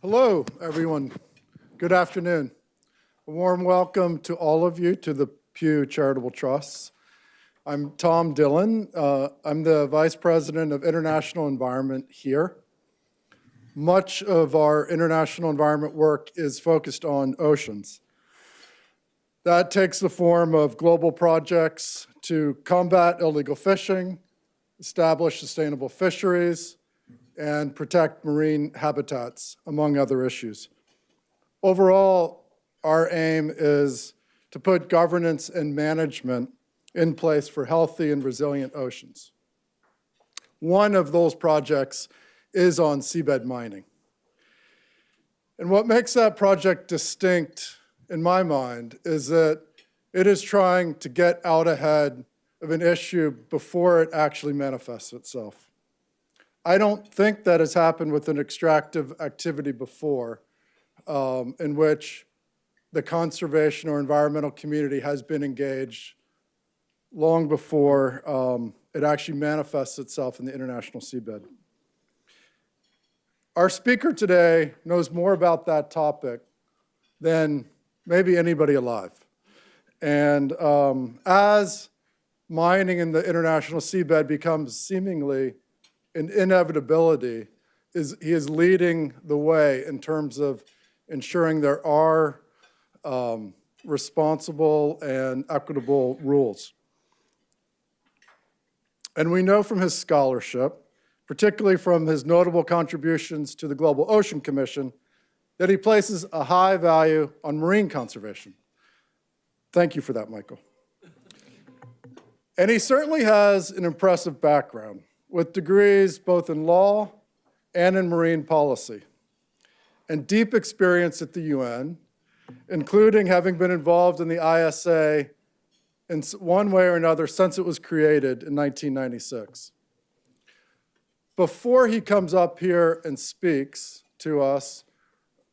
Hello, everyone. Good afternoon. A warm welcome to all of you to the Pew Charitable Trusts. I'm Tom Dillon. I'm the Vice President of International Environment here. Much of our international environment work is focused on oceans. That takes the form of global projects to combat illegal fishing, establish sustainable fisheries, and protect marine habitats, among other issues. Overall, our aim is to put governance and management in place for healthy and resilient oceans. One of those projects is on seabed mining. And what makes that project distinct, in my mind, is that it is trying to get out ahead of an issue before it actually manifests itself. I don't think that has happened with an extractive activity before, in which the conservation or environmental community has been engaged long before it actually manifests itself in the international seabed. Our speaker today knows more about that topic than maybe anybody alive. And as mining in the international seabed becomes seemingly an inevitability, he is leading the way in terms of ensuring there are responsible and equitable rules. And we know from his scholarship, particularly from his notable contributions to the Global Ocean Commission, that he places a high value on marine conservation. Thank you for that, Michael. And he certainly has an impressive background, with degrees both in law and in marine policy, and deep experience at the UN, including having been involved in the ISA in one way or another since it was created in 1996. Before he comes up here and speaks to us,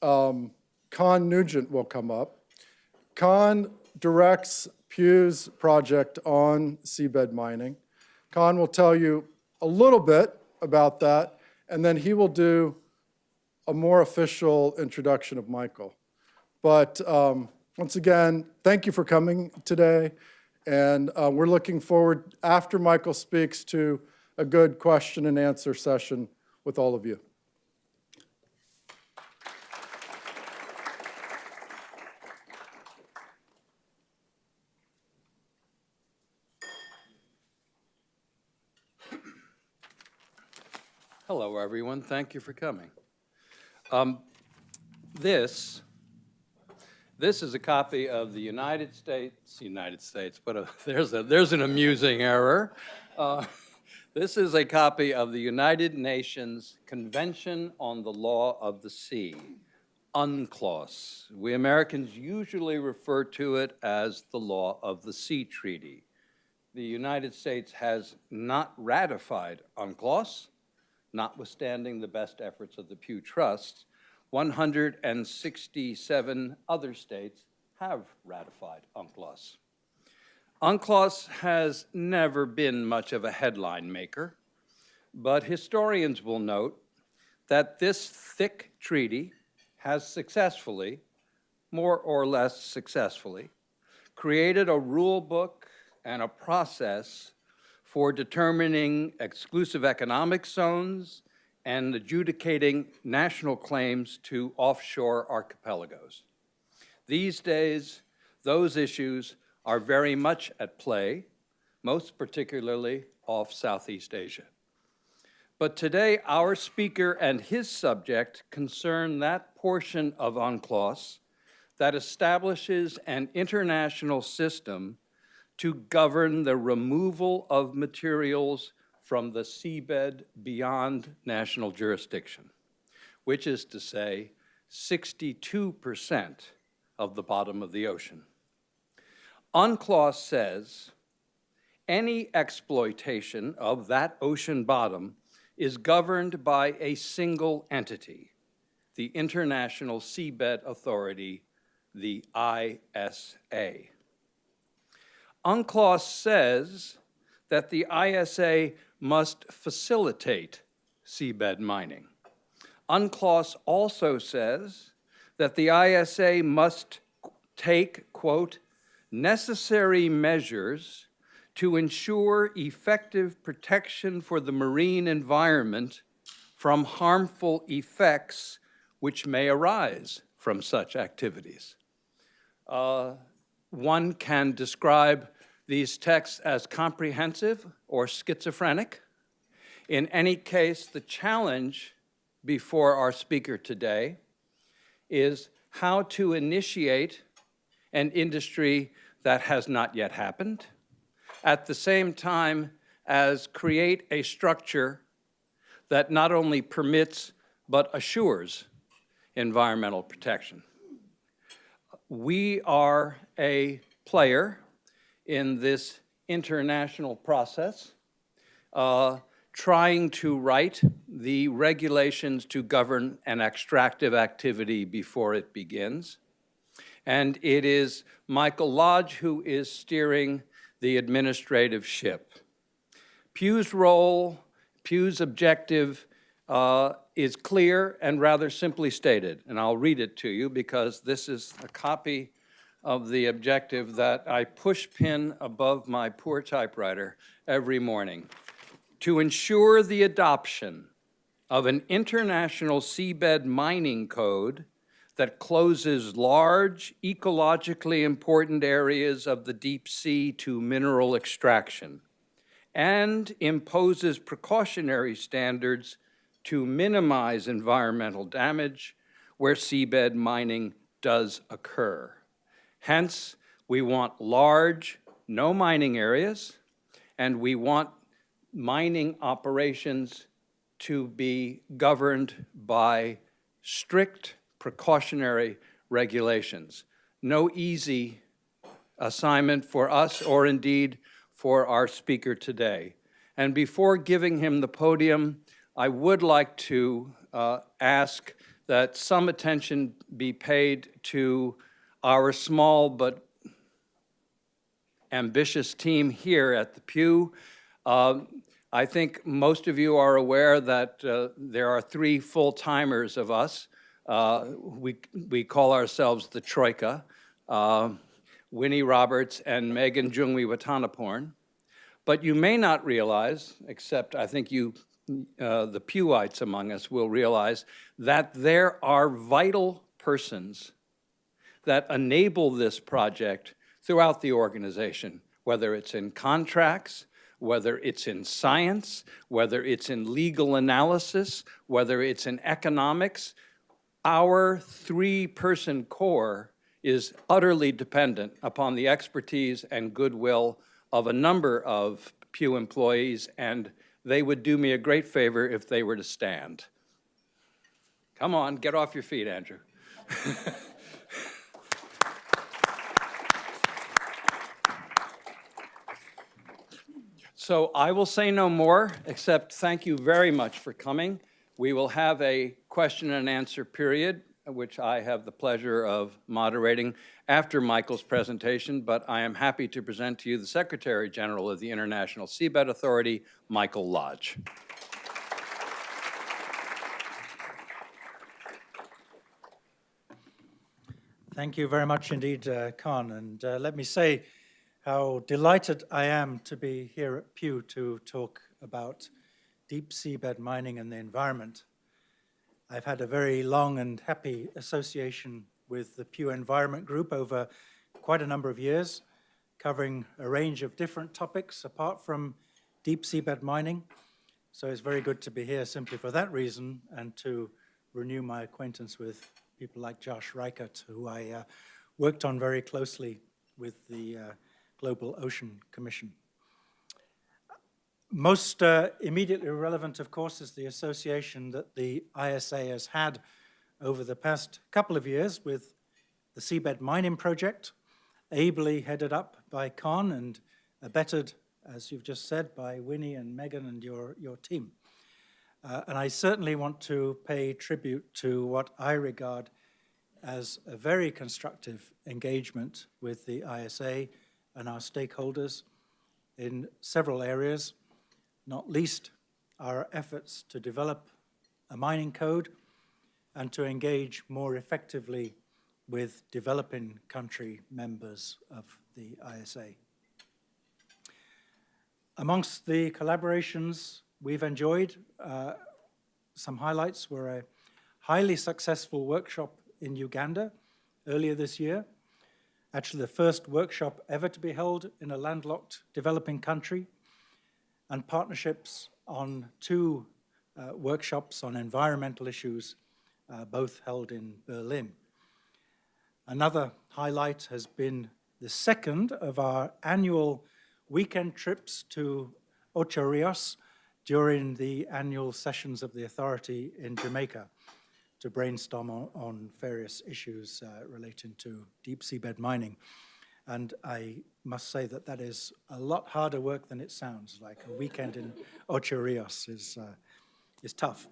Con Nugent will come up. Con directs Pew's project on seabed mining. Con will tell you a little bit about that, and then he will do a more official introduction of Michael. But once again, thank you for coming today, and we're looking forward, after Michael speaks, to a good question and answer session with all of you. Hello, everyone. Thank you for coming. This is a copy of the United States, but there's an amusing error. This is a copy of the United Nations Convention on the Law of the Sea, UNCLOS. We Americans usually refer to it as the Law of the Sea Treaty. The United States has not ratified UNCLOS, notwithstanding the best efforts of the Pew Trust. 167 other states have ratified UNCLOS. UNCLOS has never been much of a headline maker, but historians will note that this thick treaty has successfully, more or less successfully, created a rule book and a process for determining exclusive economic zones and adjudicating national claims to offshore archipelagos. These days, those issues are very much at play, most particularly off Southeast Asia. But today, our speaker and his subject concern that portion of UNCLOS that establishes an international system to govern the removal of materials from the seabed beyond national jurisdiction, which is to say 62% of the bottom of the ocean. UNCLOS says any exploitation of that ocean bottom is governed by a single entity, the International Seabed Authority, the ISA. UNCLOS says that the ISA must facilitate seabed mining. UNCLOS also says that the ISA must take, quote, necessary measures to ensure effective protection for the marine environment from harmful effects which may arise from such activities. One can describe these texts as comprehensive or schizophrenic. In any case, the challenge before our speaker today is how to initiate an industry that has not yet happened, at the same time as create a structure that not only permits but assures environmental protection. We are a player in this international process, trying to write the regulations to govern an extractive activity before it begins. And it is Michael Lodge who is steering the administrative ship. Pew's role, Pew's objective is clear and rather simply stated, and I'll read it to you because this is a copy of the objective that I push pin above my poor typewriter every morning. To ensure the adoption of an international seabed mining code that closes large, ecologically important areas of the deep sea to mineral extraction and imposes precautionary standards to minimize environmental damage where seabed mining does occur. Hence, we want large, no mining areas, and we want mining operations to be governed by strict precautionary regulations. No easy assignment for us or indeed for our speaker today. And before giving him the podium, I would like to ask that some attention be paid to our small but ambitious team here at the Pew. I think most of you are aware that there are 3 full-timers of us. We call ourselves the Troika, Winnie Roberts and Megan Jungwi Watanaporn. But you may not realize, except I think you, the Pewites among us will realize, that there are vital persons that enable this project throughout the organization, whether it's in contracts, whether it's in science, whether it's in legal analysis, whether it's in economics. Our 3-person core is utterly dependent upon the expertise and goodwill of a number of Pew employees, and they would do me a great favor if they were to stand. Come on, get off your feet, Andrew. So I will say no more, except thank you very much for coming. We will have a question and answer period, which I have the pleasure of moderating after Michael's presentation, but I am happy to present to you the Secretary General of the International Seabed Authority, Michael Lodge. Thank you very much indeed, Con, and let me say how delighted I am to be here at Pew to talk about deep seabed mining and the environment. I've had a very long and happy association with the Pew Environment Group over quite a number of years, covering a range of different topics apart from deep seabed mining. So it's very good to be here simply for that reason and to renew my acquaintance with people like Josh Reichert, who I worked on very closely with the Global Ocean Commission. Most immediately relevant, of course, is the association that the ISA has had over the past couple of years with the Seabed Mining Project, ably headed up by Con and abetted, as you've just said, by Winnie and Megan and your team. And I certainly want to pay tribute to what I regard as a very constructive engagement with the ISA and our stakeholders in several areas, not least our efforts to develop a mining code and to engage more effectively with developing country members of the ISA. Amongst the collaborations we've enjoyed, some highlights were a highly successful workshop in Uganda earlier this year, actually the first workshop ever to be held in a landlocked developing country, and partnerships on two workshops on environmental issues, both held in Berlin. Another highlight has been the second of our annual weekend trips to Ocho Rios during the annual sessions of the authority in Jamaica to brainstorm on various issues relating to deep seabed mining. And I must say that that is a lot harder work than it sounds like. A weekend in Ocho Rios is tough.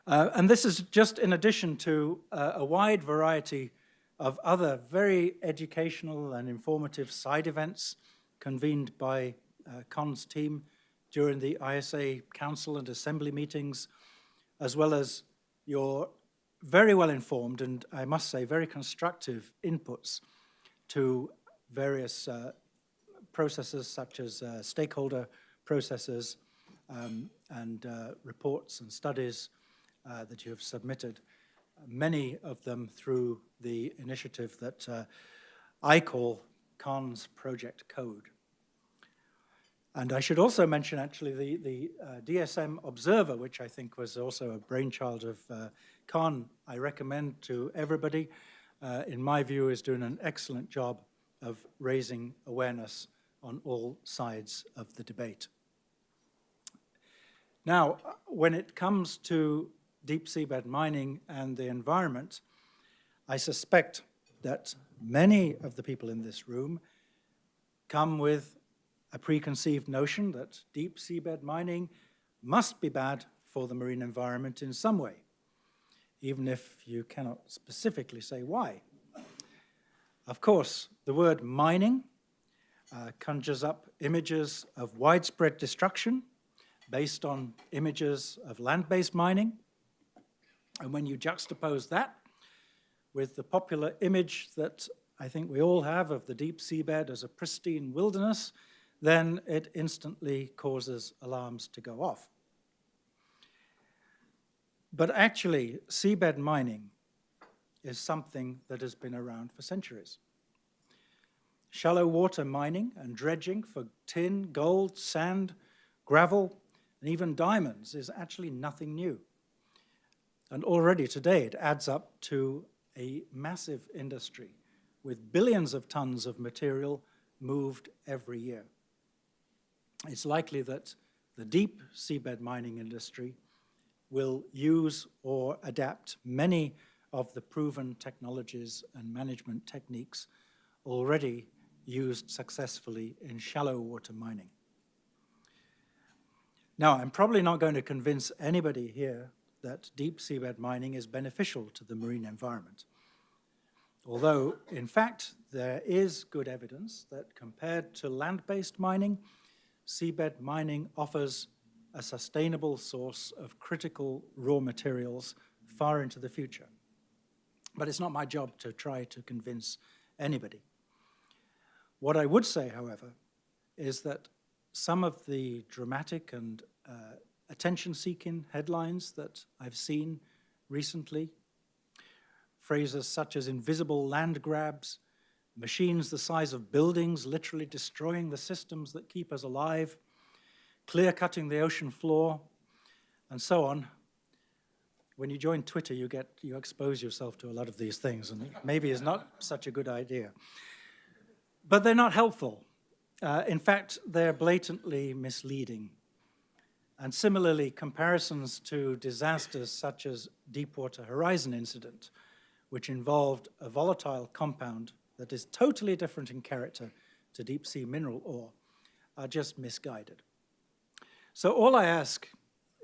And this is just in addition to a wide variety of other very educational and informative side events convened by Con's team during the ISA Council and Assembly meetings, as well as your very well-informed and, I must say, very constructive inputs to various processes such as stakeholder processes and reports and studies that you have submitted, many of them through the initiative that I call Con's Project Code. And I should also mention, actually, the DSM Observer, which I think was also a brainchild of Con. I recommend to everybody, in my view, is doing an excellent job of raising awareness on all sides of the debate. Now, when it comes to deep seabed mining and the environment, I suspect that many of the people in this room come with a preconceived notion that deep seabed mining must be bad for the marine environment in some way, even if you cannot specifically say why. Of course, the word mining conjures up images of widespread destruction based on images of land-based mining. And when you juxtapose that with the popular image that I think we all have of the deep seabed as a pristine wilderness, then it instantly causes alarms to go off. But actually, seabed mining is something that has been around for centuries. Shallow water mining and dredging for tin, gold, sand, gravel, and even diamonds is actually nothing new. And already today it adds up to a massive industry with billions of tons of material moved every year. It's likely that the deep seabed mining industry will use or adapt many of the proven technologies and management techniques already used successfully in shallow water mining. Now, I'm probably not going to convince anybody here that deep seabed mining is beneficial to the marine environment. Although, in fact, there is good evidence that compared to land-based mining, seabed mining offers a sustainable source of critical raw materials far into the future. But it's not my job to try to convince anybody. What I would say, however, is that some of the dramatic and attention-seeking headlines that I've seen recently, phrases such as invisible land grabs, machines the size of buildings literally destroying the systems that keep us alive, clear-cutting the ocean floor, and so on. When you join Twitter, you expose yourself to a lot of these things, and maybe it's not such a good idea. But they're not helpful. In fact, they're blatantly misleading. And similarly, comparisons to disasters such as Deepwater Horizon incident, which involved a volatile compound that is totally different in character to deep sea mineral ore, are just misguided. So all I ask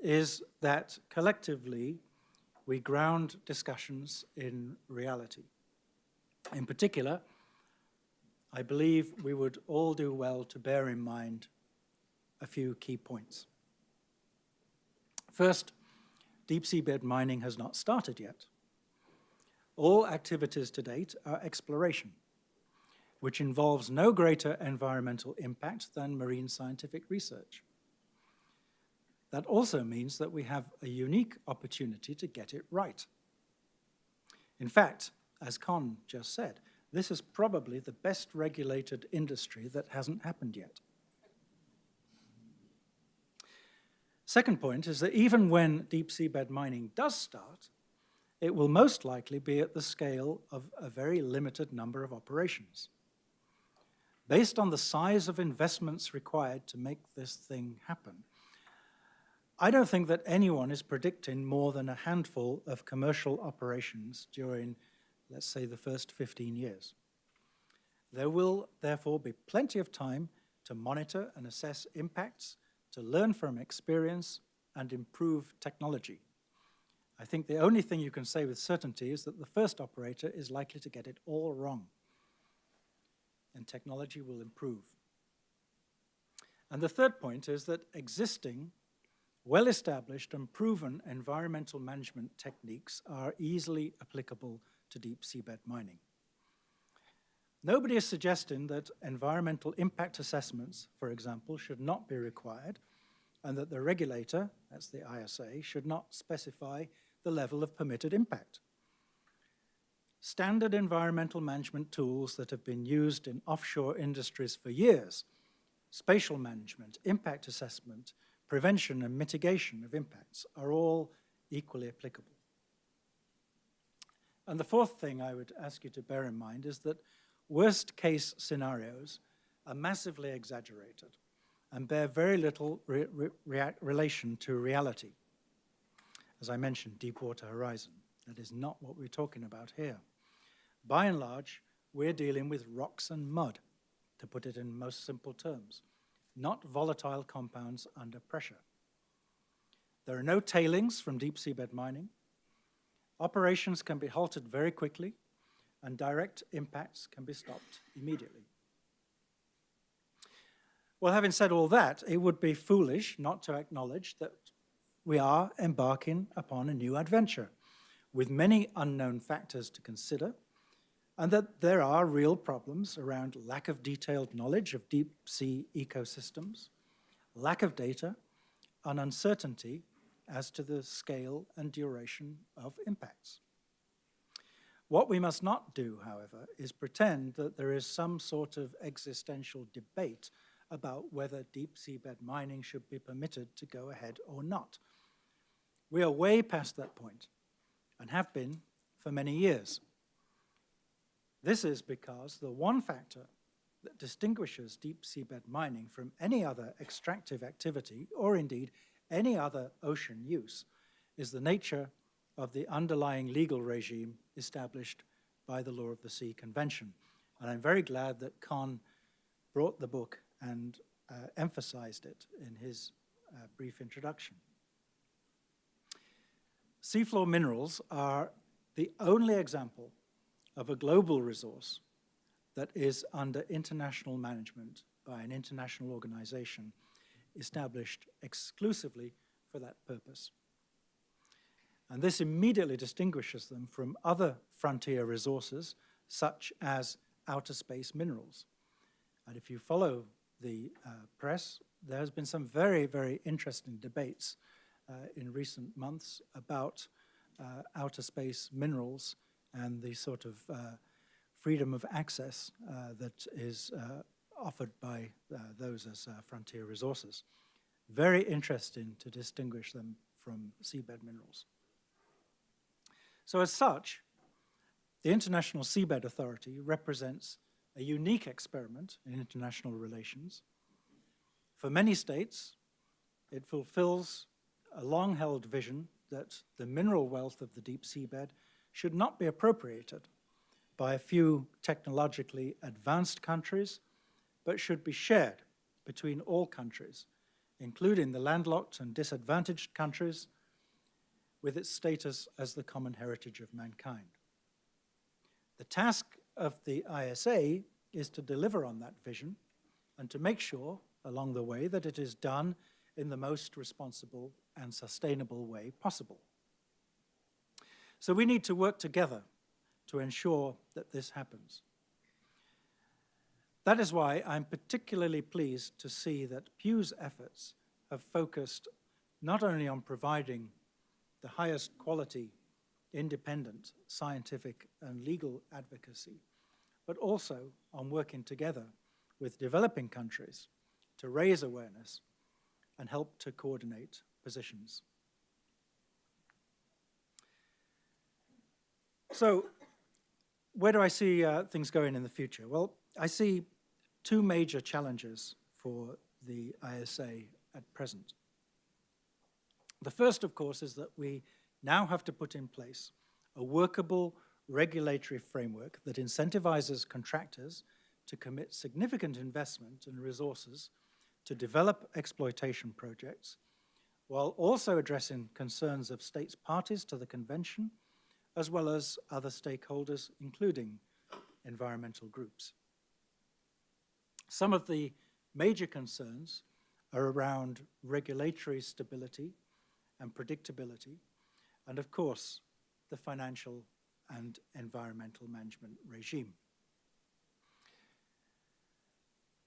is that collectively we ground discussions in reality. In particular, I believe we would all do well to bear in mind a few key points. First, deep seabed mining has not started yet. All activities to date are exploration, which involves no greater environmental impact than marine scientific research. That also means that we have a unique opportunity to get it right. In fact, as Con just said, this is probably the best regulated industry that hasn't happened yet. Second point is that even when deep seabed mining does start, it will most likely be at the scale of a very limited number of operations. Based on the size of investments required to make this thing happen, I don't think that anyone is predicting more than a handful of commercial operations during, let's say, the first 15 years. There will therefore be plenty of time to monitor and assess impacts, to learn from experience, and improve technology. I think the only thing you can say with certainty is that the first operator is likely to get it all wrong, and technology will improve. And the third point is that existing, well-established and proven environmental management techniques are easily applicable to deep seabed mining. Nobody is suggesting that environmental impact assessments, for example, should not be required, and that the regulator, that's the ISA, should not specify the level of permitted impact. Standard environmental management tools that have been used in offshore industries for years, spatial management, impact assessment, prevention and mitigation of impacts, are all equally applicable. And the fourth thing I would ask you to bear in mind is that worst case scenarios are massively exaggerated and bear very little relation to reality. As I mentioned, Deepwater Horizon. That is not what we're talking about here. By and large, we're dealing with rocks and mud, to put it in most simple terms, not volatile compounds under pressure. There are no tailings from deep seabed mining. Operations can be halted very quickly, and direct impacts can be stopped immediately. Well, having said all that, it would be foolish not to acknowledge that we are embarking upon a new adventure with many unknown factors to consider, and that there are real problems around lack of detailed knowledge of deep sea ecosystems, lack of data, and uncertainty as to the scale and duration of impacts. What we must not do, however, is pretend that there is some sort of existential debate about whether deep seabed mining should be permitted to go ahead or not. We are way past that point, and have been for many years. This is because the one factor that distinguishes deep seabed mining from any other extractive activity, or indeed any other ocean use, is the nature of the underlying legal regime established by the Law of the Sea Convention. And I'm very glad that Con brought the book and emphasized it in his brief introduction. Seafloor minerals are the only example of a global resource that is under international management by an international organization established exclusively for that purpose. And this immediately distinguishes them from other frontier resources, such as outer space minerals. And if you follow the press, there has been some very, very interesting debates in recent months about outer space minerals and the sort of freedom of access that is offered by those as frontier resources. Very interesting to distinguish them from seabed minerals. So as such, the International Seabed Authority represents a unique experiment in international relations. For many states, it fulfills a long-held vision that the mineral wealth of the deep seabed should not be appropriated by a few technologically advanced countries, but should be shared between all countries, including the landlocked and disadvantaged countries, with its status as the common heritage of mankind. The task of the ISA is to deliver on that vision and to make sure along the way that it is done in the most responsible and sustainable way possible. So we need to work together to ensure that this happens. That is why I'm particularly pleased to see that Pew's efforts have focused not only on providing the highest quality, independent, scientific and legal advocacy, but also on working together with developing countries to raise awareness and help to coordinate positions. So, where do I see things going in the future? Well, I see two major challenges for the ISA at present. The first, of course, is that we now have to put in place a workable regulatory framework that incentivizes contractors to commit significant investment and resources to develop exploitation projects, while also addressing concerns of states parties to the convention, as well as other stakeholders, including environmental groups. Some of the major concerns are around regulatory stability and predictability, and of course, the financial and environmental management regime.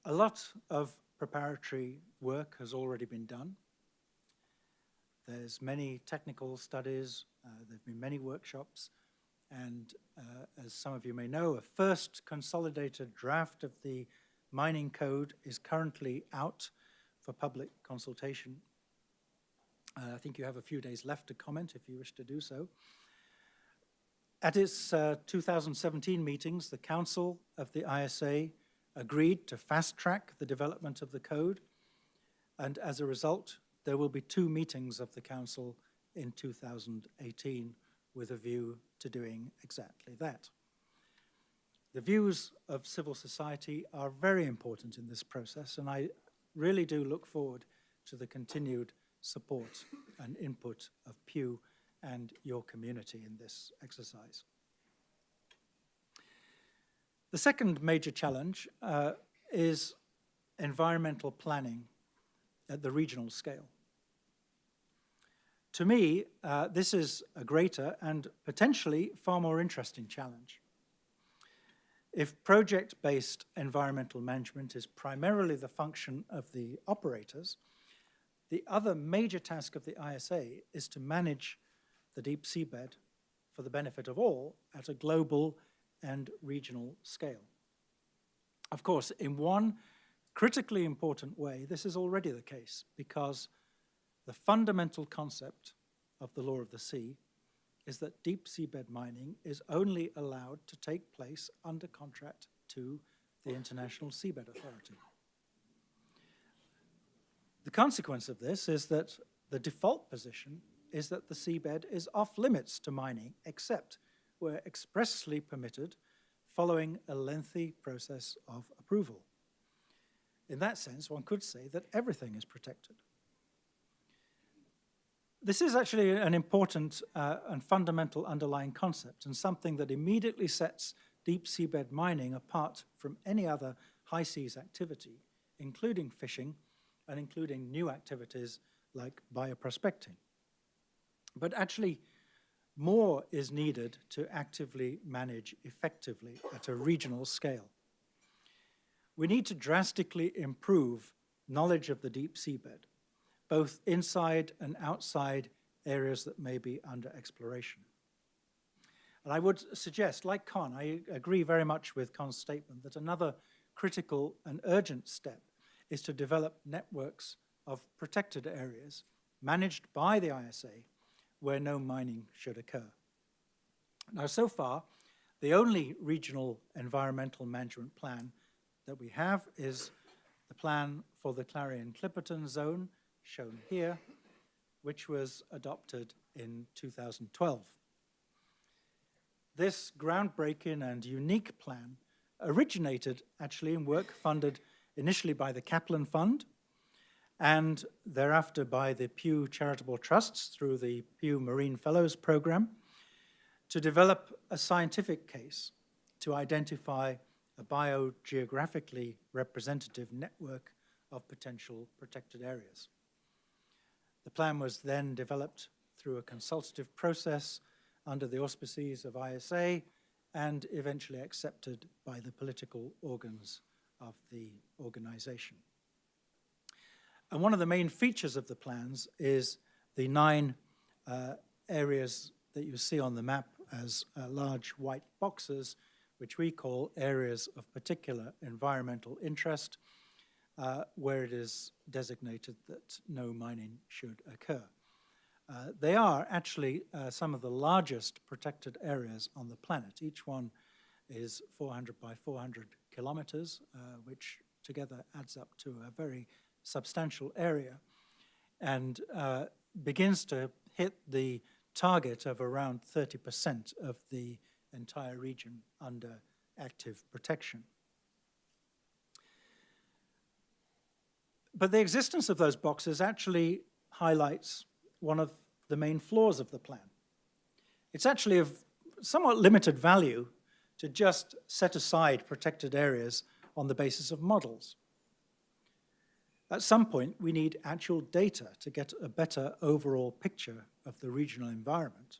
A lot of preparatory work has already been done. There's many technical studies, there've been many workshops, and as some of you may know, a first consolidated draft of the mining code is currently out for public consultation. I think you have a few days left to comment if you wish to do so. At its 2017 meetings, the Council of the ISA agreed to fast-track the development of the code, and as a result, there will be 2 meetings of the Council in 2018 with a view to doing exactly that. The views of civil society are very important in this process, and I really do look forward to the continued support and input of Pew and your community in this exercise. The second major challenge is environmental planning at the regional scale. To me, this is a greater and potentially far more interesting challenge. If project-based environmental management is primarily the function of the operators, the other major task of the ISA is to manage the deep seabed for the benefit of all at a global and regional scale. Of course, in one critically important way, this is already the case because the fundamental concept of the law of the sea is that deep seabed mining is only allowed to take place under contract to the International Seabed Authority. The consequence of this is that the default position is that the seabed is off limits to mining except where expressly permitted following a lengthy process of approval. In that sense, one could say that everything is protected. This is actually an important and fundamental underlying concept and something that immediately sets deep seabed mining apart from any other high seas activity, including fishing and including new activities like bioprospecting. But actually, more is needed to actively manage effectively at a regional scale. We need to drastically improve knowledge of the deep seabed, both inside and outside areas that may be under exploration. And I would suggest, like Con, I agree very much with Con's statement that another critical and urgent step is to develop networks of protected areas managed by the ISA where no mining should occur. Now, so far, the only regional environmental management plan that we have is the plan for the Clarion-Clipperton zone, shown here, which was adopted in 2012. This groundbreaking and unique plan originated actually in work funded initially by the Kaplan Fund and thereafter by the Pew Charitable Trusts through the Pew Marine Fellows Program to develop a scientific case to identify a biogeographically representative network of potential protected areas. The plan was then developed through a consultative process under the auspices of ISA and eventually accepted by the political organs of the organization. And one of the main features of the plans is the 9 areas that you see on the map as large white boxes, which we call areas of particular environmental interest, where it is designated that no mining should occur. They are actually some of the largest protected areas on the planet. Each one is 400 by 400 kilometers, which together adds up to a very substantial area, and begins to hit the target of around 30% of the entire region under active protection. But the existence of those boxes actually highlights one of the main flaws of the plan. It's actually of somewhat limited value to just set aside protected areas on the basis of models. At some point, we need actual data to get a better overall picture of the regional environment,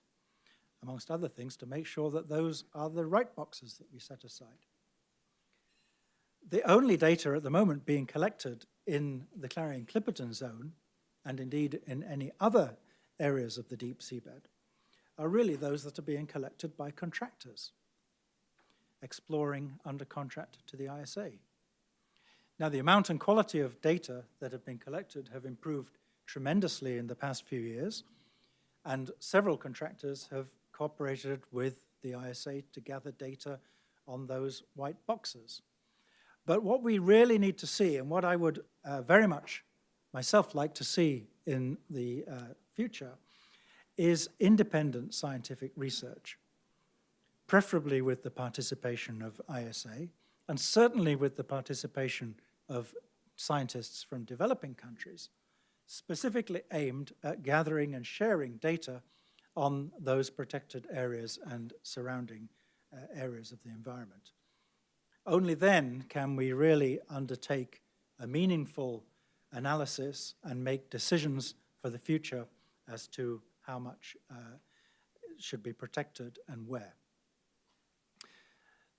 amongst other things, to make sure that those are the right boxes that we set aside. The only data at the moment being collected in the Clarion-Clipperton Zone, and indeed in any other areas of the deep seabed, are really those that are being collected by contractors, exploring under contract to the ISA. Now, the amount and quality of data that have been collected have improved tremendously in the past few years, and several contractors have cooperated with the ISA to gather data on those white boxes. But what we really need to see, and what I would very much myself like to see in the future, is independent scientific research, preferably with the participation of ISA, and certainly with the participation of scientists from developing countries, specifically aimed at gathering and sharing data on those protected areas and surrounding areas of the environment. Only then can we really undertake a meaningful analysis and make decisions for the future as to how much should be protected and where.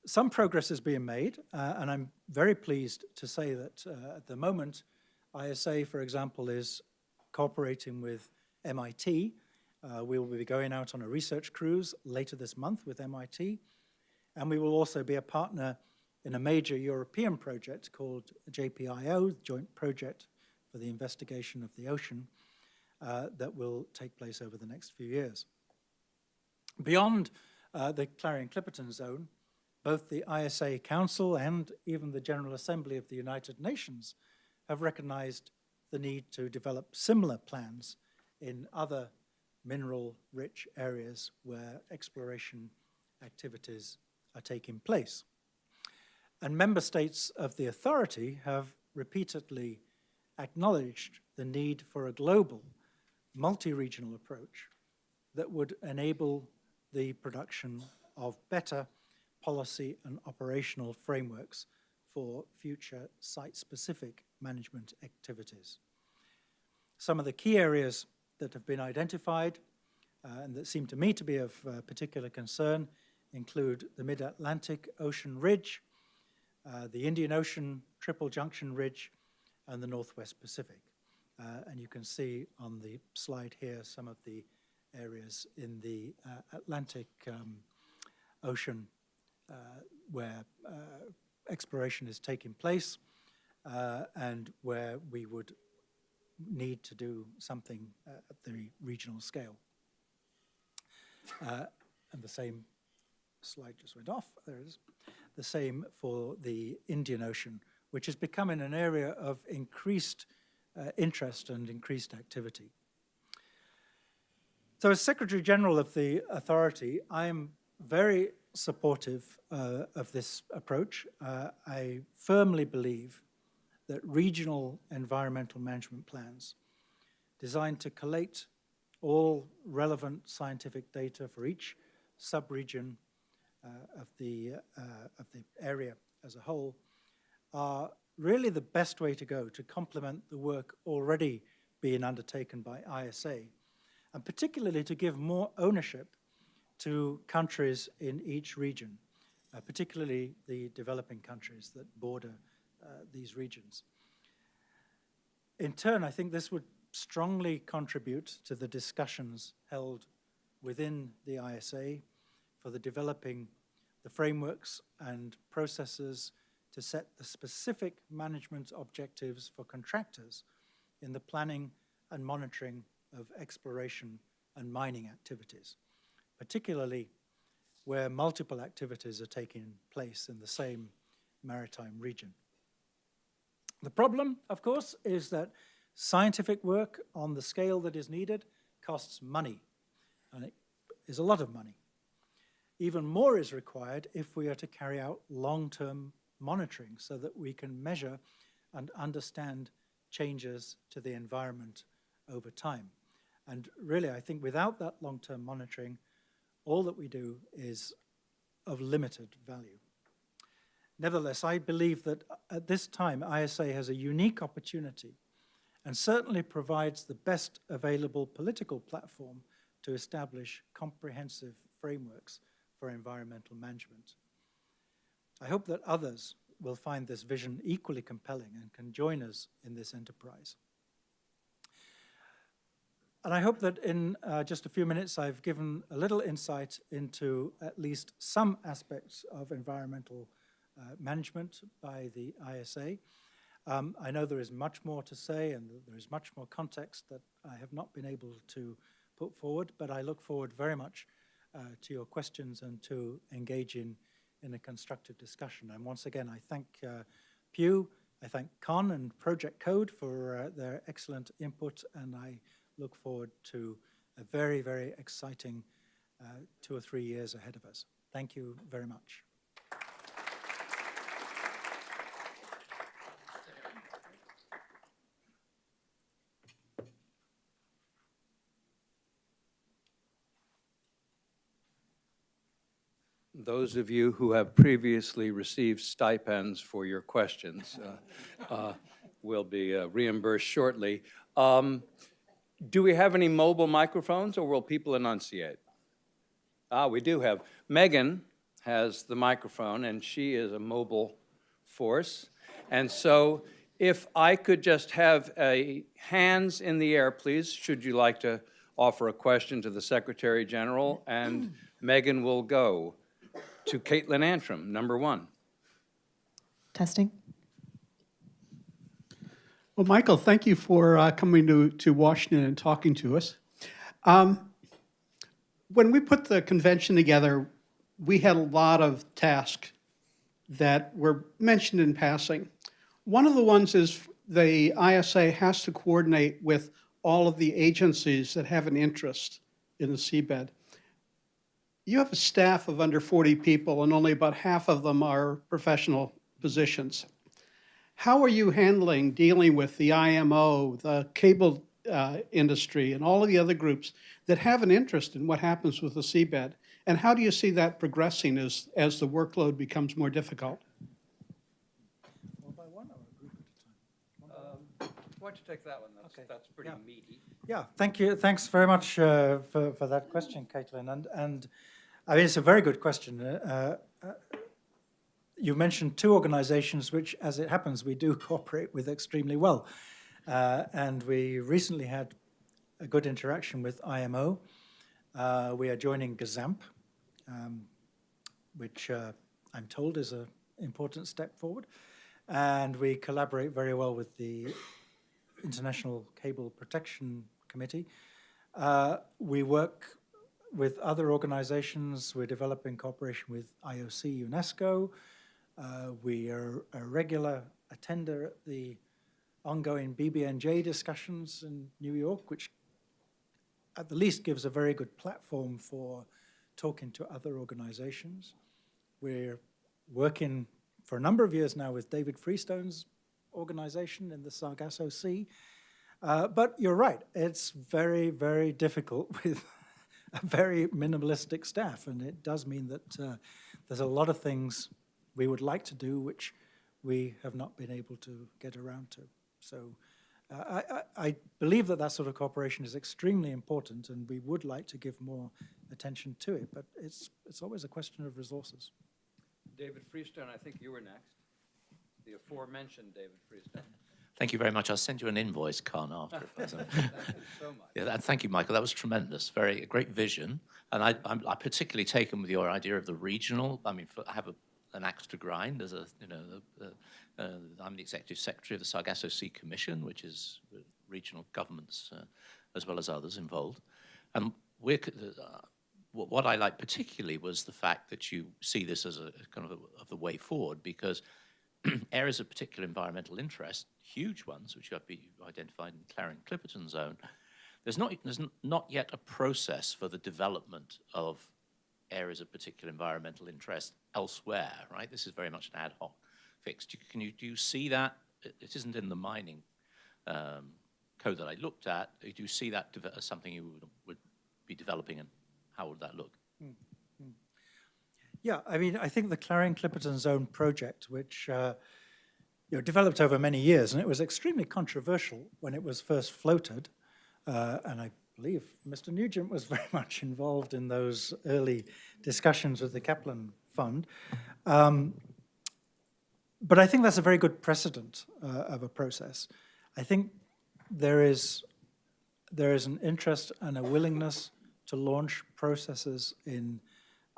Some progress is being made, and I'm very pleased to say that at the moment, ISA, for example, is cooperating with MIT. We will be going out on a research cruise later this month with MIT, and we will also be a partner in a major European project called JPIO, Joint Project for the Investigation of the Ocean, that will take place over the next few years. Beyond the Clarion-Clipperton Zone, both the ISA Council and even the General Assembly of the United Nations have recognized the need to develop similar plans in other mineral-rich areas where exploration activities are taking place. And member states of the authority have repeatedly acknowledged the need for a global, multi-regional approach that would enable the production of better policy and operational frameworks for future site-specific management activities. Some of the key areas that have been identified and that seem to me to be of particular concern include the Mid-Atlantic Ocean Ridge, the Indian Ocean Triple Junction Ridge, and the Northwest Pacific. And you can see on the slide here some of the areas in the Atlantic Ocean where exploration is taking place and where we would need to do something at the regional scale. And the same slide just went off, there it is. The same for the Indian Ocean, which is becoming an area of increased interest and increased activity. So as Secretary General of the authority, I am very supportive of this approach. I firmly believe that regional environmental management plans designed to collate all relevant scientific data for each sub-region of the area as a whole are really the best way to go to complement the work already being undertaken by ISA, and particularly to give more ownership to countries in each region, particularly the developing countries that border these regions. In turn, I think this would strongly contribute to the discussions held within the ISA for the developing the frameworks and processes to set the specific management objectives for contractors in the planning and monitoring of exploration and mining activities, particularly where multiple activities are taking place in the same maritime region. The problem, of course, is that scientific work on the scale that is needed costs money, and it is a lot of money. Even more is required if we are to carry out long-term monitoring so that we can measure and understand changes to the environment over time. And really, I think without that long-term monitoring, all that we do is of limited value. Nevertheless, I believe that at this time, ISA has a unique opportunity and certainly provides the best available political platform to establish comprehensive frameworks for environmental management. I hope that others will find this vision equally compelling and can join us in this enterprise. And I hope that in just a few minutes I've given a little insight into at least some aspects of environmental management by the ISA. I know there is much more to say and there is much more context that I have not been able to put forward, but I look forward very much to your questions and to engage in a constructive discussion. And once again, I thank Pew, I thank Con and Project Code for their excellent input, and I look forward to a very, very exciting 2 or 3 years ahead of us. Thank you very much. Those of you who have previously received stipends for your questions will be reimbursed shortly. Do we have any mobile microphones, or will people enunciate? We do have. Megan has the microphone, and she is a mobile force. And so if I could just have hands in the air, please, should you like to offer a question to the Secretary General, and Megan will go to Caitlin Antrim, number 1. Testing. Well, Michael, thank you for coming to Washington and talking to us. When we put the convention together, we had a lot of tasks that were mentioned in passing. One of the ones is the ISA has to coordinate with all of the agencies that have an interest in the seabed. You have a staff of under 40 people, and only about half of them are professional positions. How are you dealing with the IMO, the cable industry, and all of the other groups that have an interest in what happens with the seabed? And how do you see that progressing as the workload becomes more difficult? One by one or a group at a time? Why don't you take that one? Okay. That's pretty Yeah. meaty. Yeah, thank you. Thanks very much for that question, Caitlin. And I mean, it's a very good question. You mentioned 2 organizations which, as it happens, we do cooperate with extremely well. And we recently had a good interaction with IMO. We are joining GAZAMP, which I'm told is an important step forward. And we collaborate very well with the International Cable Protection Committee. We work with other organizations. We're developing cooperation with IOC, UNESCO. We are a regular attender at the ongoing BBNJ discussions in New York, which at the least gives a very good platform for talking to other organizations. We're working for a number of years now with David Freestone's organization in the Sargasso Sea. But you're right, it's very, very difficult with a very minimalistic staff, and it does mean that there's a lot of things we would like to do which we have not been able to get around to. So I believe that that sort of cooperation is extremely important, and we would like to give more attention attention to it, but it's always a question of resources. David Freestone, I think you were next. The aforementioned David Freestone. Thank you very much. I'll send you an invoice, Con, after. If that's Thank you so much. thank you, Michael. That was tremendous. Very a great vision. And I'm particularly taken with your idea of the regional. I mean, I have an axe to grind as I'm the executive secretary of the Sargasso Sea Commission, which is regional governments as well as others involved. And what I like particularly was the fact that you see this as a kind of the way forward, because areas of particular environmental interest, huge ones, which have been identified in the Clarion-Clipperton Zone, there's not yet a process for the development of areas of particular environmental interest elsewhere, right? This is very much an ad hoc fix. Do you see that? It isn't in the mining code that I looked at. Do you see that as something you would be developing, and how would that look? Yeah, I mean, I think the Clarion-Clipperton Zone project, which developed over many years, and it was extremely controversial when it was first floated, and I believe Mr. Nugent was very much involved in those early discussions with the Kaplan Fund. But I think that's a very good precedent of a process. I think there is an interest and a willingness to launch processes in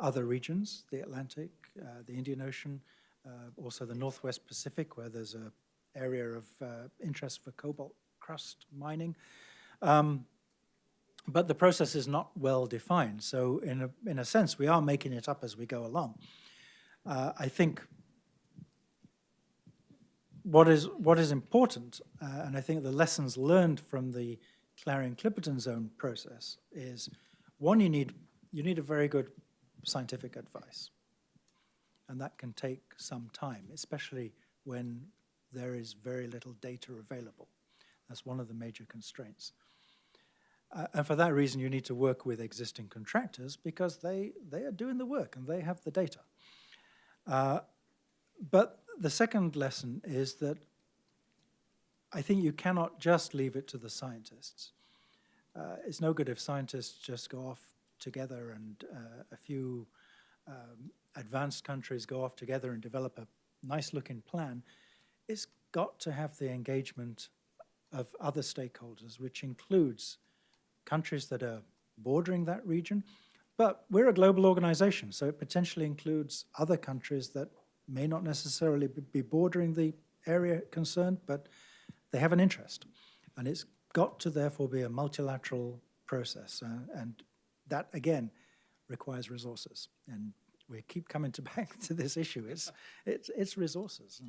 other regions, the Atlantic, the Indian Ocean, also the Northwest Pacific, where there's an area of interest for cobalt crust mining. But the process is not well defined. So in a sense, we are making it up as we go along. I think what is important, and I think the lessons learned from the Clarion-Clipperton Zone process is, one, you need a very good scientific advice. And that can take some time, especially when there is very little data available. That's one of the major constraints. And for that reason, you need to work with existing contractors, because they are doing the work and they have the data. But the second lesson is that I think you cannot just leave it to the scientists. It's no good if scientists just go off together and a few advanced countries go off together and develop a nice-looking plan. It's got to have the engagement of other stakeholders, which includes countries that are bordering that region. But we're a global organization, so it potentially includes other countries that may not necessarily be bordering the area concerned, but they have an interest. And it's got to therefore be a multilateral process. And that, again, requires resources. And we keep coming back to this issue. It's resources.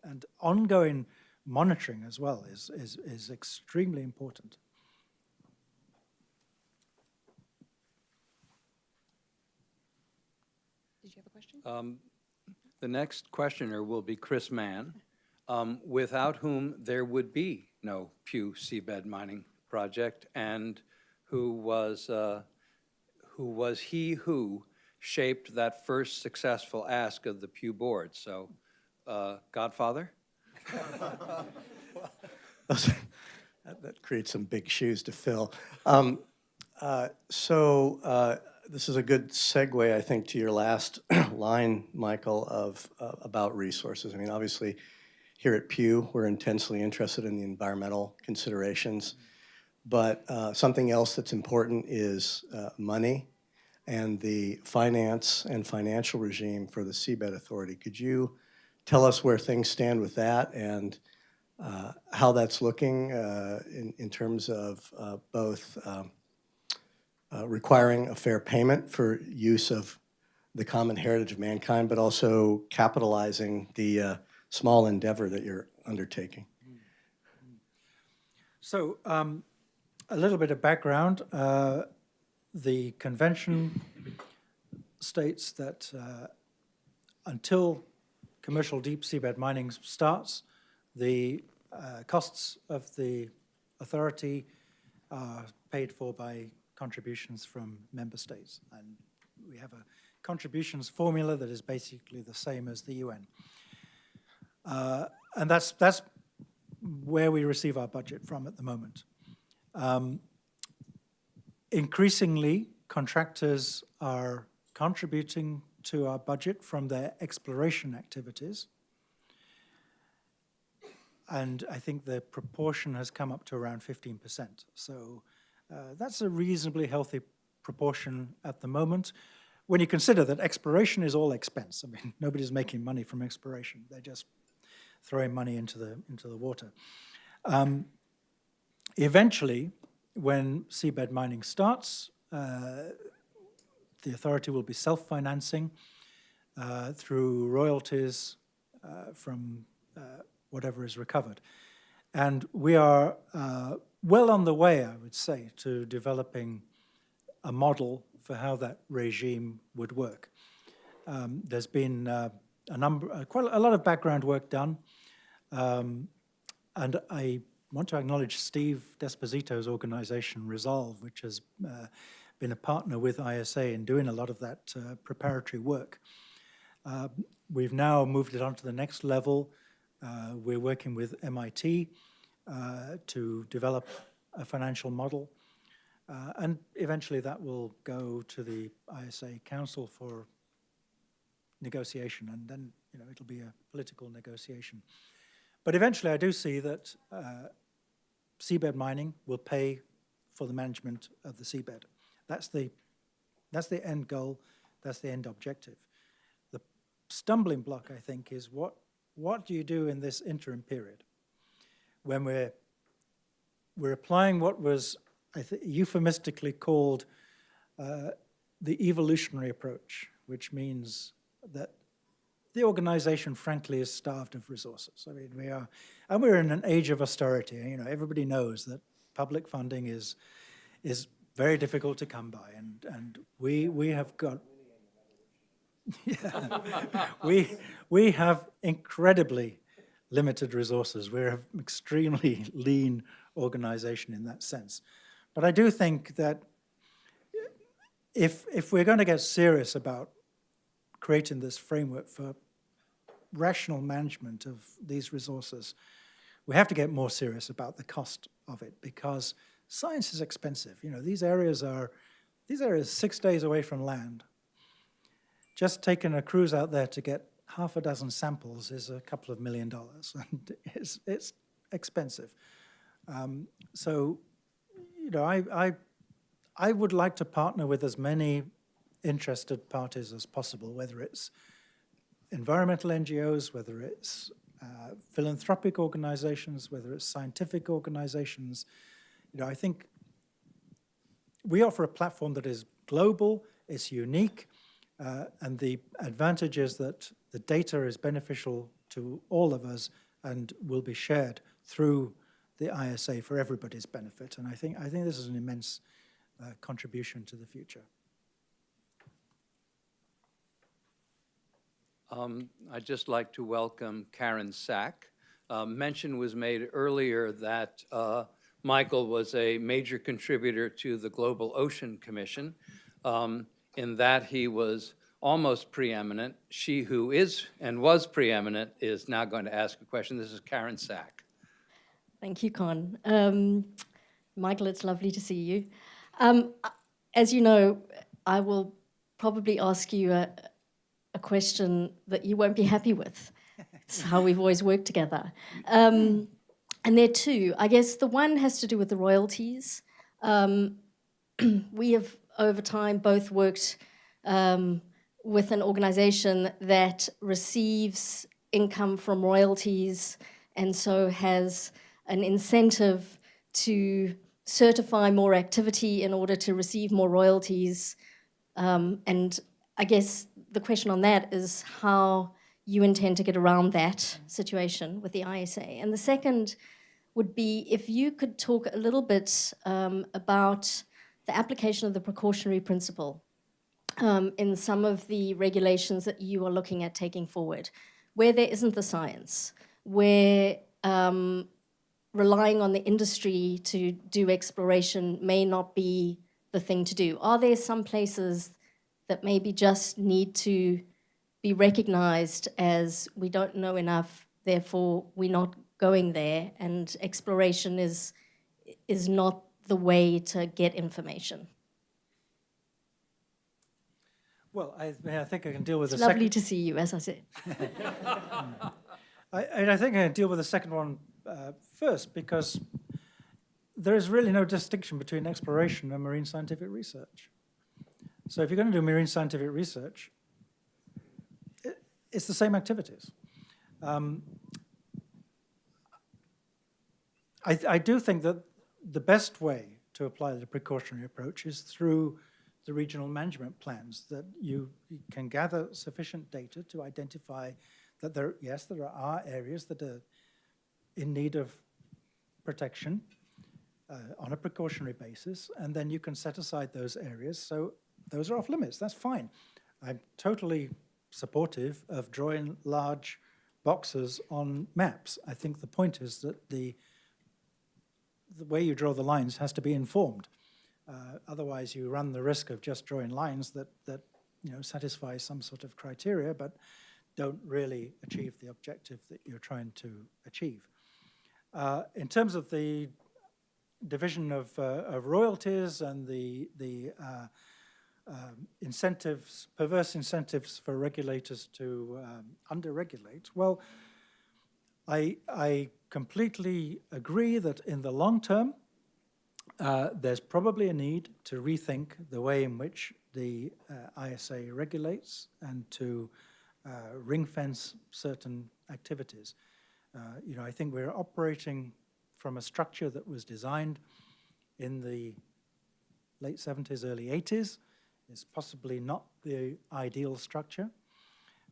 And ongoing monitoring as well is extremely important. Did you have a question? The next questioner will be Chris Mann, without whom there would be no Pew seabed mining project, and who was he who shaped that first successful ask of the Pew board. So, Godfather? That creates some big shoes to fill. This is a good segue, I think, to your last line, Michael, of about resources. I mean, obviously, here at Pew, we're intensely interested in the environmental considerations, but something else that's important is money and the finance and financial regime for the Seabed Authority. Could you tell us where things stand with that and how that's looking in terms of both requiring a fair payment for use of the common heritage of mankind, but also capitalizing the small endeavor that you're undertaking? So a little bit of background. The convention states that until commercial deep seabed mining starts, the costs of the authority are paid for by contributions from member states. And we have a contributions formula that is basically the same as the UN. And that's where we receive our budget from at the moment. Increasingly, contractors are contributing to our budget from their exploration activities. And I think the proportion has come up to around 15%. So that's a reasonably healthy proportion at the moment. When you consider that exploration is all expense. I mean, nobody's making money from exploration. They're just throwing money into the water. Eventually, when seabed mining starts, the authority will be self-financing through royalties from whatever is recovered. And we are well on the way, I would say, to developing a model for how that regime would work. There's been quite a lot of background work done, and I want to acknowledge Steve Desposito's organization, Resolve, which has been a partner with ISA in doing a lot of that preparatory work. We've now moved it on to the next level. We're working with MIT to develop a financial model. And eventually that will go to the ISA Council for negotiation, and then it'll be a political negotiation. But eventually I do see that seabed mining will pay for the management of the seabed. That's the end goal, that's the end objective. The stumbling block, I think, is what do you do in this interim period when we're applying what was euphemistically called the evolutionary approach, which means that the organization, frankly, is starved of resources. I mean, we're in an age of austerity. Everybody knows that public funding is very difficult to come by, and we have got we have incredibly limited resources. We're an extremely lean organization in that sense. But I do think that if we're going to get serious about creating this framework for rational management of these resources, we have to get more serious about the cost of it, because science is expensive. These areas are 6 days away from land. Just taking a cruise out there to get half a dozen samples is a couple of $1 million, and it's expensive. So, I would like to partner with as many interested parties as possible, whether it's environmental NGOs, whether it's philanthropic organizations, whether it's scientific organizations. I think we offer a platform that is global, it's unique, and the advantage is that the data is beneficial to all of us and will be shared through the ISA for everybody's benefit. And I think this is an immense contribution to the future. I'd just like to welcome Karen Sack. Mention was made earlier that Michael was a major contributor to the Global Ocean Commission, in that he was almost preeminent. She who is and was preeminent is now going to ask a question. This is Karen Sack. Thank you, Con. Michael, it's lovely to see you. As you know, I will probably ask you a question that you won't be happy with. It's how we've always worked together. And there are two. I guess the one has to do with the royalties. We have, over time, both worked with an organization that receives income from royalties and so has an incentive to certify more activity in order to receive more royalties. And I guess the question on that is how you intend to get around that situation with the ISA. And the second would be if you could talk a little bit about the application of the precautionary principle in some of the regulations that you are looking at taking forward, where there isn't the science, where relying on the industry to do exploration may not be the thing to do. Are there some places that maybe just need to be recognized as we don't know enough, therefore we're not going there, and exploration is not the way to get information? Well, I think I can deal with It's the lovely second. to see you, as I said. I think I can deal with the second one first, because there is really no distinction between exploration and marine scientific research. So if you're going to do marine scientific research, it's the same activities. I do think that the best way to apply the precautionary approach is through the regional management plans, that you can gather sufficient data to identify that there are areas that are in need of protection on a precautionary basis, and then you can set aside those areas. So those are off limits. That's fine. I'm totally supportive of drawing large boxes on maps. I think the point is that the way you draw the lines has to be informed. Otherwise, you run the risk of just drawing lines that satisfy some sort of criteria, but don't really achieve the objective that you're trying to achieve. In terms of the division of royalties and the incentives, perverse incentives for regulators to under-regulate, well, I completely agree that in the long term, there's probably a need to rethink the way in which the ISA regulates and to ring-fence certain activities. I think we're operating from a structure that was designed in the late 70s, early 80s. It's possibly not the ideal structure.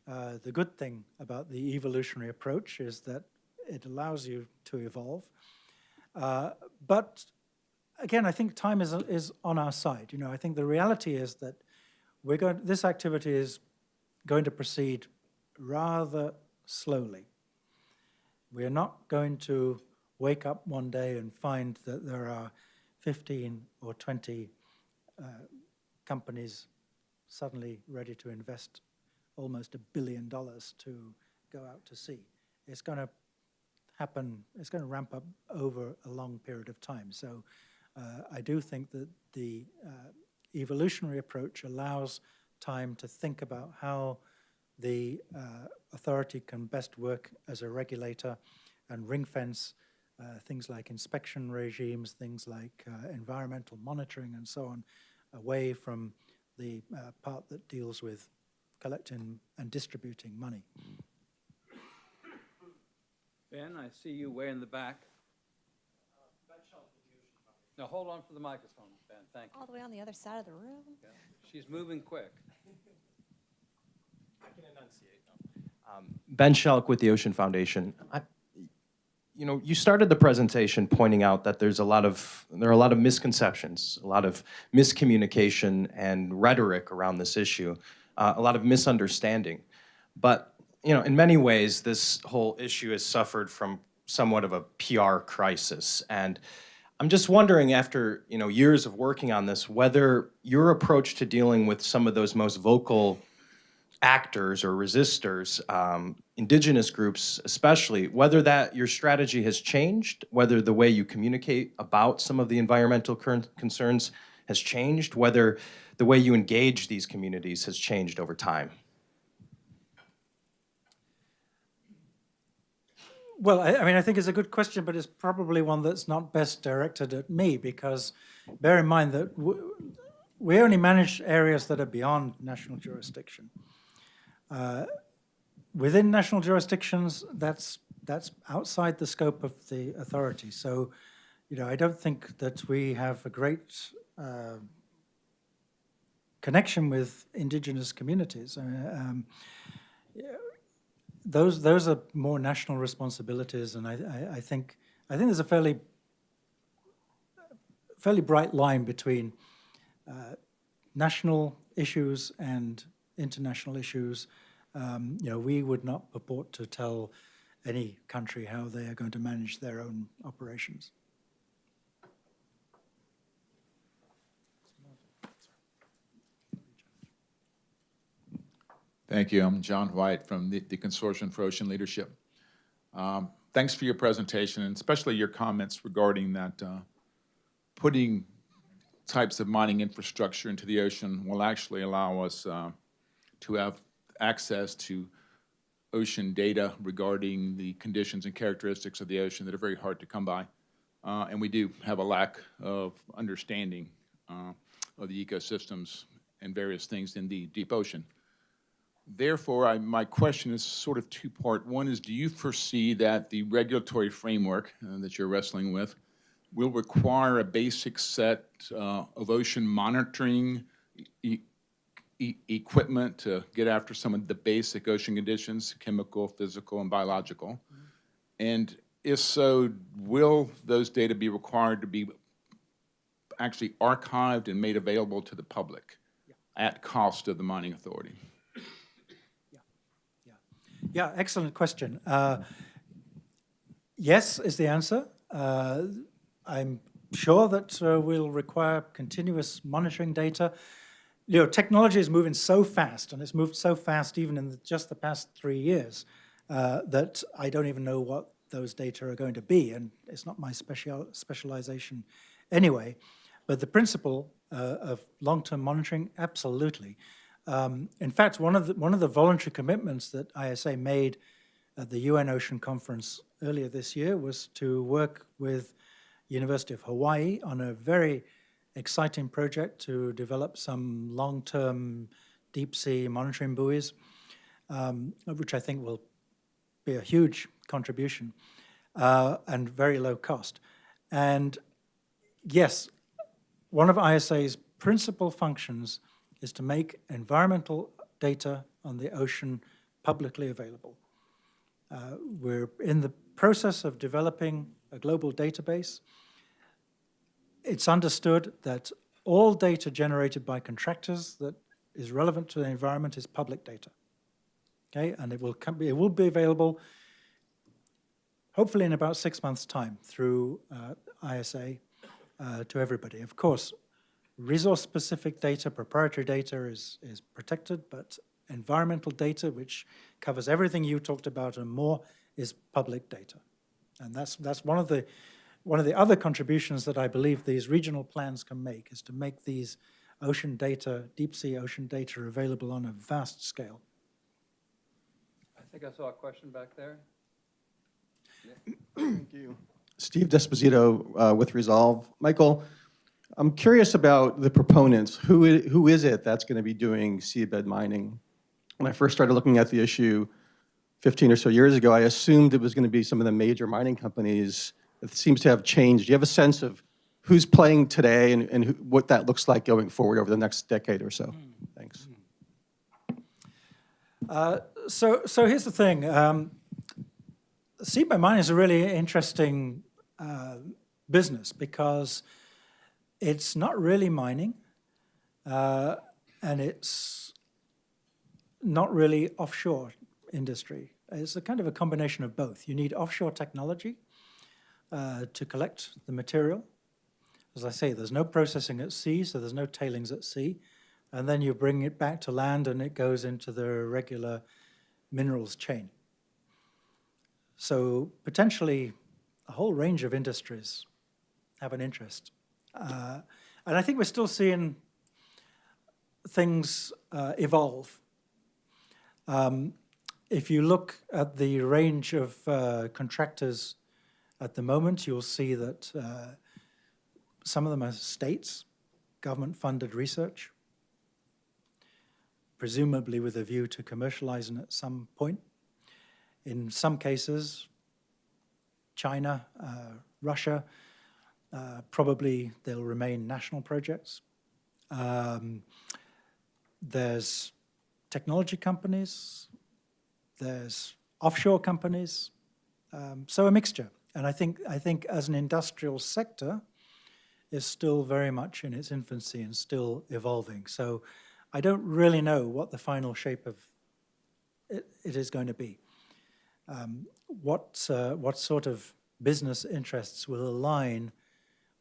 The good thing about the evolutionary approach is that it allows you to evolve. But again, I think time is on our side. I think the reality is that this activity is going to proceed rather slowly. We're not going to wake up one day and find that there are 15 or 20 companies suddenly ready to invest almost $1 billion to go out to sea. It's going to happen, it's going to ramp up over a long period of time. So I do think that the evolutionary approach allows time to think about how the authority can best work as a regulator and ring-fence things like inspection regimes, things like environmental monitoring and so on, away from the part that deals with collecting and distributing money. Ben, I see you way in the back. Now hold on for the microphone, Ben, thank you. All the way on the other side of the room? Yeah. She's moving quick. I can enunciate now. Ben Shelk with the Ocean Foundation. You started the presentation pointing out that there are a lot of misconceptions, a lot of miscommunication and rhetoric around this issue, a lot of misunderstanding. But in many ways, this whole issue has suffered from somewhat of a PR crisis. And I'm just wondering, after years of working on this, whether your approach to dealing with some of those most vocal actors or resistors, indigenous groups especially, whether your strategy has changed, whether the way you communicate about some of the environmental concerns has changed, whether the way you engage these communities has changed over time. Well, I think it's a good question, but it's probably one that's not best directed at me, because bear in mind that we only manage areas that are beyond national jurisdiction. Within national jurisdictions, that's outside the scope of the authority. So, I don't think that we have a great connection with indigenous communities. Those are more national responsibilities, and I think there's a fairly bright line between national issues and international issues. We would not purport to tell any country how they are going to manage their own operations. Thank you. I'm John White from the Consortium for Ocean Leadership. Thanks for your presentation, and especially your comments regarding that putting types of mining infrastructure into the ocean will actually allow us to have access to ocean data regarding the conditions and characteristics of the ocean that are very hard to come by. And we do have a lack of understanding of the ecosystems and various things in the deep ocean. Therefore, my question is sort of two-part. One is, do you foresee that the regulatory framework that you're wrestling with will require a basic set of ocean monitoring equipment to get after some of the basic ocean conditions, chemical, physical, and biological? And if so, will those data be required to be actually archived and made available to the public at cost of the mining authority? Yeah, excellent question. Yes is the answer. I'm sure that we'll require continuous monitoring data. You know, technology is moving so fast, and it's moved so fast even in just the past 3 years, that I don't even know what those data are going to be, and it's not my specialization anyway. But the principle of long-term monitoring, absolutely. In fact, one of the voluntary commitments that ISA made at the UN Ocean Conference earlier this year was to work with University of Hawaii on a very exciting project to develop some long-term deep-sea monitoring buoys, which I think will be a huge contribution and very low cost. And yes, one of ISA's principal functions is to make environmental data on the ocean publicly available. We're in the process of developing a global database. It's understood that all data generated by contractors that is relevant to the environment is public data. Okay, and it will be available hopefully in about 6 months' time through ISA to everybody. Of course, resource-specific data, proprietary data is protected, but environmental data, which covers everything you talked about and more, is public data. And that's one of the other contributions that I believe these regional plans can make, is to make these ocean data, deep-sea ocean data, available on a vast scale. I think I saw a question back there. Thank you. Steve Desposito with Resolve. Michael, I'm curious about the proponents. Who is it that's going to be doing seabed mining? When I first started looking at the issue 15 or so years ago, I assumed it was going to be some of the major mining companies. It seems to have changed. Do you have a sense of who's playing today and what that looks like going forward over the next decade or so? Thanks. So here's the thing. Seabed mining is a really interesting business because it's not really mining, and it's not really offshore industry. It's a kind of a combination of both. You need offshore technology to collect the material. As I say, there's no processing at sea, so there's no tailings at sea. And then you bring it back to land and it goes into the regular minerals chain. So potentially a whole range of industries have an interest. And I think we're still seeing things evolve. If you look at the range of contractors at the moment, you'll see that some of them are states, government-funded research, presumably with a view to commercializing at some point. In some cases, China, Russia, probably they'll remain national projects. There's technology companies, there's offshore companies, so a mixture. And I think as an industrial sector, is still very much in its infancy and still evolving. So I don't really know what the final shape of it is going to be. What sort of business interests will align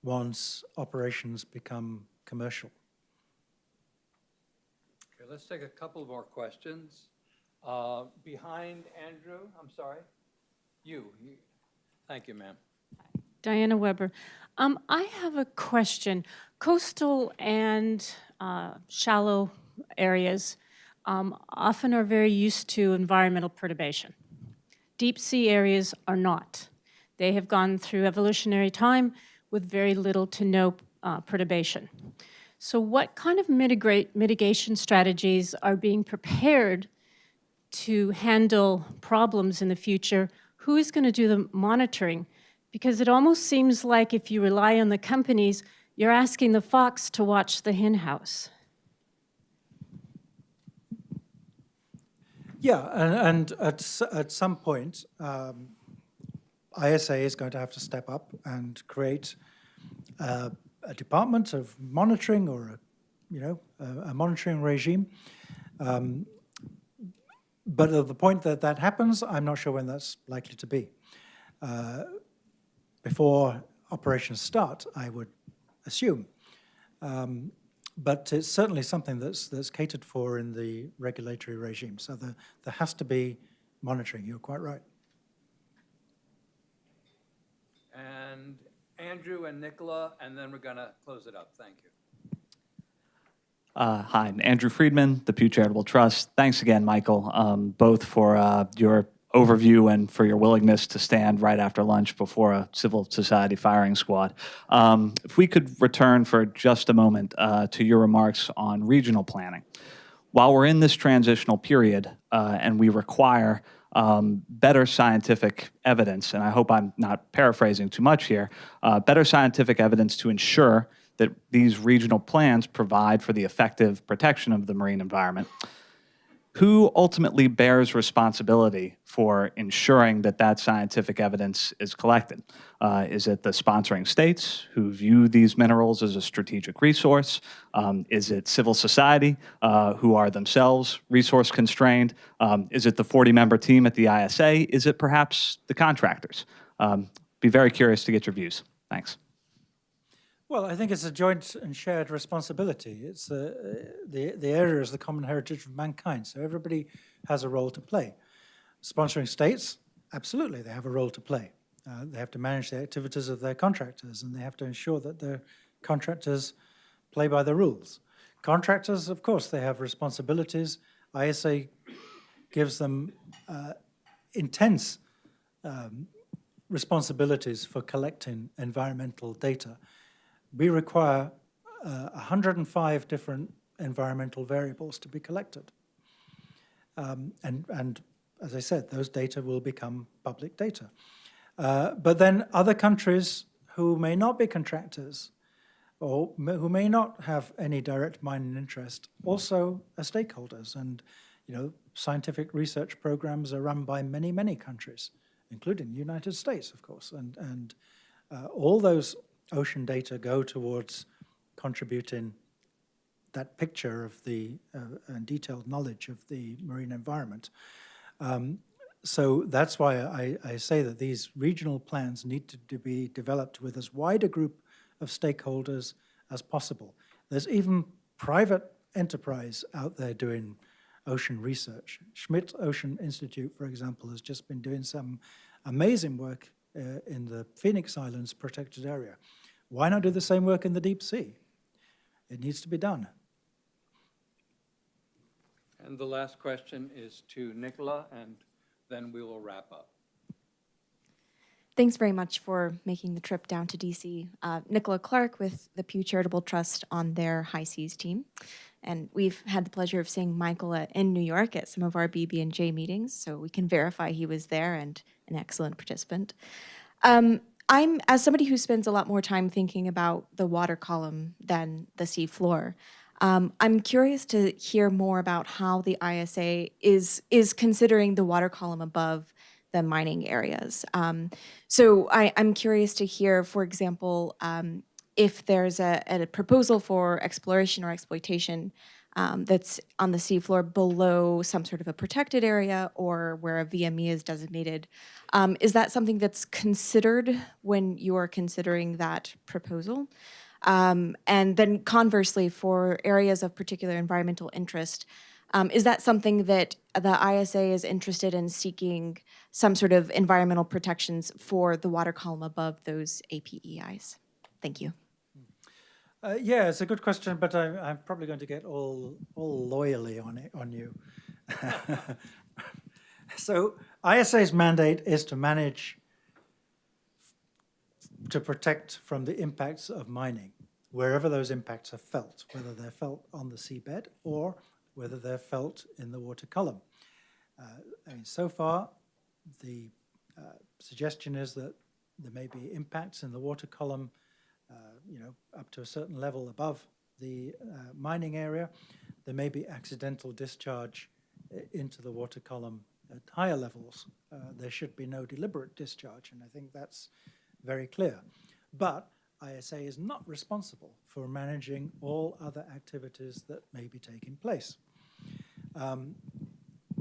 once operations become commercial? Okay, let's take a couple more questions. Behind Andrew, I'm sorry. You. Thank you, ma'am. Diana Weber. I have a question. Coastal and shallow areas often are very used to environmental perturbation. Deep sea areas are not. They have gone through evolutionary time with very little to no perturbation. So what kind of mitigation strategies are being prepared to handle problems in the future? Who is going to do the monitoring? Because it almost seems like if you rely on the companies, you're asking the fox to watch the hen house. Yeah, and at some point, ISA is going to have to step up and create a department of monitoring or a monitoring regime. But at the point that that happens, I'm not sure when that's likely to be. Before operations start, I would assume. But it's certainly something that's catered for in the regulatory regime. So there has to be monitoring. You're quite right. And Andrew and Nicola, and then we're going to close it up. Thank you. Hi, I'm Andrew Friedman, the Pew Charitable Trust. Thanks again, Michael, both for your overview and for your willingness to stand right after lunch before a civil society firing squad. If we could return for just a moment to your remarks on regional planning. While we're in this transitional period and we require better scientific evidence, and I hope I'm not paraphrasing too much here, better scientific evidence to ensure that these regional plans provide for the effective protection of the marine environment. Who ultimately bears responsibility for ensuring that that scientific evidence is collected? Is it the sponsoring states who view these minerals as a strategic resource? Is it civil society who are themselves resource constrained? Is it the 40-member team at the ISA? Is it perhaps the contractors? Be very curious to get your views. Thanks. Well, I think it's a joint and shared responsibility. It's the area is the common heritage of mankind, so everybody has a role to play. Sponsoring states, absolutely, they have a role to play. They have to manage the activities of their contractors, and they have to ensure that their contractors play by the rules. Contractors, of course, they have responsibilities. ISA gives them intense responsibilities for collecting environmental data. We require 105 different environmental variables to be collected. And as I said, those data will become public data. But then other countries who may not be contractors or who may not have any direct mining interest also are stakeholders. And scientific research programs are run by many, many countries, including the United States, of course. And all those ocean data go towards contributing that picture of the and detailed knowledge of the marine environment. So that's why I say that these regional plans need to be developed with as wide a group of stakeholders as possible. There's even private enterprise out there doing ocean research. Schmidt Ocean Institute, for example, has just been doing some amazing work in the Phoenix Islands protected area. Why not do the same work in the deep sea? It needs to be done. And the last question is to Nicola, and then we will wrap up. Thanks very much for making the trip down to DC. Nicola Clark with the Pew Charitable Trust on their High Seas team. And we've had the pleasure of seeing Michael in New York at some of our BB&J meetings, so we can verify he was there and an excellent participant. As somebody who spends a lot more time thinking about the water column than the sea floor, I'm curious to hear more about how the ISA is considering the water column above the mining areas. So I'm curious to hear, for example, if there's a proposal for exploration or exploitation that's on the seafloor below some sort of a protected area or where a VME is designated. Is that something that's considered when you're considering that proposal? And then conversely, for areas of particular environmental interest, is that something that the ISA is interested in seeking some sort of environmental protections for the water column above those APEIs? Thank you. Yeah, it's a good question, but I'm probably going to get all loyally on you. So ISA's mandate is to manage, to protect from the impacts of mining, wherever those impacts are felt, whether they're felt on the seabed or whether they're felt in the water column. I mean, so far, the suggestion is that there may be impacts in the water column, up to a certain level above the mining area. There may be accidental discharge into the water column at higher levels. There should be no deliberate discharge, and I think that's very clear. But ISA is not responsible for managing all other activities that may be taking place.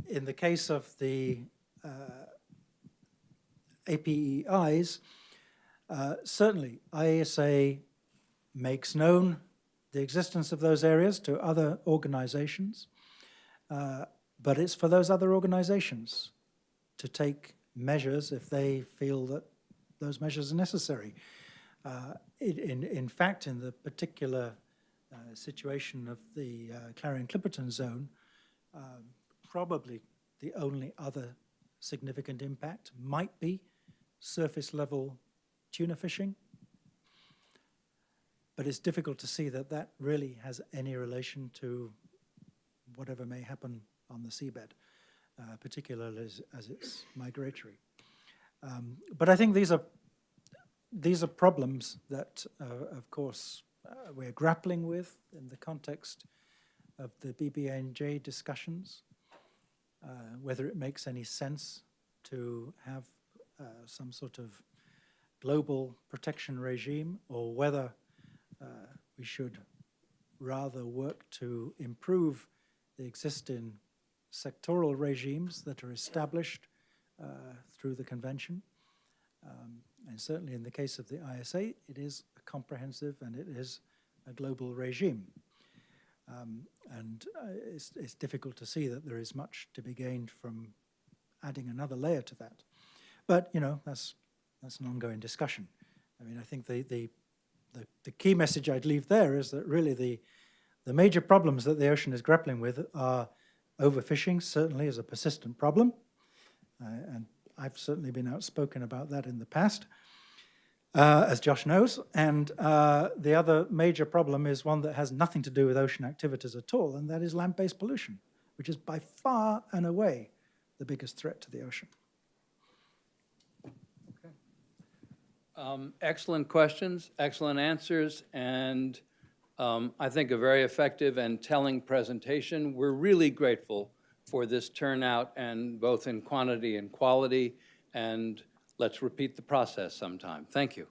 In the case of the APEIs, certainly ISA makes known the existence of those areas to other organizations, but it's for those other organizations to take measures if they feel that those measures are necessary. In fact, in the particular situation of the Clarion-Clipperton zone, probably the only other significant impact might be surface level tuna fishing. But it's difficult to see that that really has any relation to whatever may happen on the seabed, particularly as it's migratory. But I think these are problems that, of course, we're grappling with in the context of the BBNJ discussions, whether it makes any sense to have some sort of global protection regime, or whether we should rather work to improve the existing sectoral regimes that are established through the convention. And certainly in the case of the ISA, it is a comprehensive and it is a global regime. It's difficult to see that there is much to be gained from adding another layer to that. But, that's an ongoing discussion. I mean, I think the key message I'd leave there is that really the major problems that the ocean is grappling with are overfishing, certainly is a persistent problem. And I've certainly been outspoken about that in the past, as Josh knows. And the other major problem is one that has nothing to do with ocean activities at all, and that is land-based pollution, which is by far and away the biggest threat to the ocean. Excellent questions, excellent answers, and I think a very effective and telling presentation. We're really grateful for this turnout, and both in quantity and quality, and let's repeat the process sometime. Thank you.